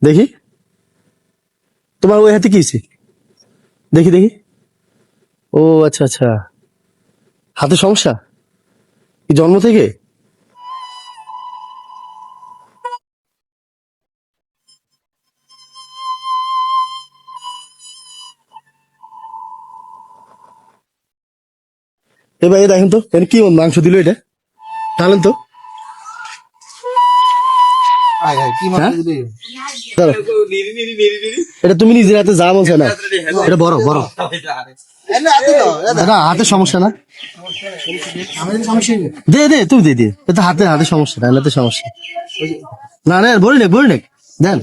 দেখি তোমার ওই হাতে কি হয়েছে? দেখি দেখি। ও আচ্ছা আচ্ছা, হাতে সমস্যা কি জন্ম থেকে? এবার দেখেন তো এর কি মাংস দিল এটা, তাহলেন তো হ্যাঁ? দাঁড়াও। এটা তুমি নিজের হাতে যা বলছো না, এটা বড় বড় না, হাতে সমস্যা না। দে দে তুমি দে দে, এটা হাতে হাতে সমস্যা না, হাতে সমস্যা না। না বলি নে দেন।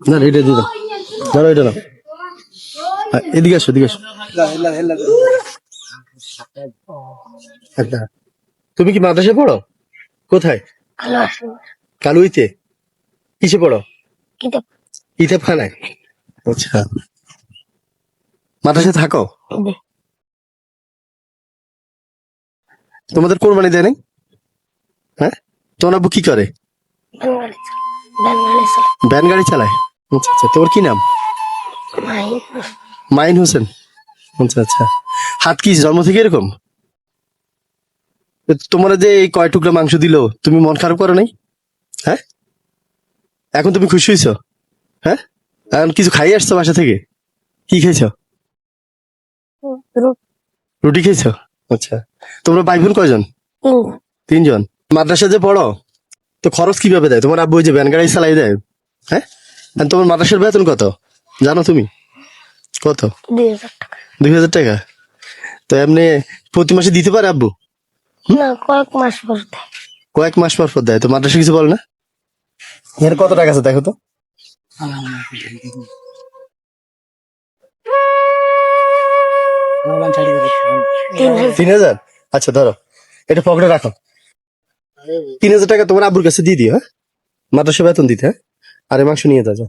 না এটা দিও, ধরো এটা না। এদিকে আসো এদিকে আসো। আচ্ছা, তুমি কি মাদ্রাসায় পড়ো? কোথায়? কালুইতে? কিসে পড়ো? কিতাবখানায়। আচ্ছা, মাদ্রাসায় থাকো? তোমাদের কোরবানি দেয় নাই? হ্যাঁ, তোমার আব্বু কি করে? ভ্যান গাড়ি চালায়। আচ্ছা আচ্ছা, তোমার কি নাম? মাইন হোসেন। আচ্ছা আচ্ছা, হাত কি জন্ম থেকে এরকম? তোমার যে এই কয় টুকরা মাংস দিল, তুমি মন খারাপ করো নাই? হ্যাঁ, এখন তুমি খুশি হয়েছো? হ্যাঁ, এখন কিছু খাই আসছো বাসা থেকে? কি খেয়েছো? রুটি খেয়েছো? আচ্ছা, তোমরা ভাই বোন কয়জন? তিনজন। মাদ্রাসা যে পড়ো, তো খরচ কিভাবে দেয় তোমার আব্বু? ওই যে ভ্যান গাড়ি চালাই দেয়। হ্যাঁ, আর তোমার মাদ্রাসার বেতন কত জানো তুমি? কত? 2,000 টাকা। তো এমনি প্রতি মাসে দিতে পারে আব্বু? না, কয়েক মাস পর দেয়। কয়েক মাস পর পর দেয়। তো মাদ্রাসা কিছু বলে না? এর কত টাকা আছে দেখো তো। 3,000। আচ্ছা ধরো, এটা পকেটে রাখো। 3,000 টাকা তোমার আব্বুর কাছে দিয়ে দিও। হ্যাঁ, মাদ্রাসা বেতন দিতে। হ্যাঁ, আর এই মাংস নিয়ে যাও।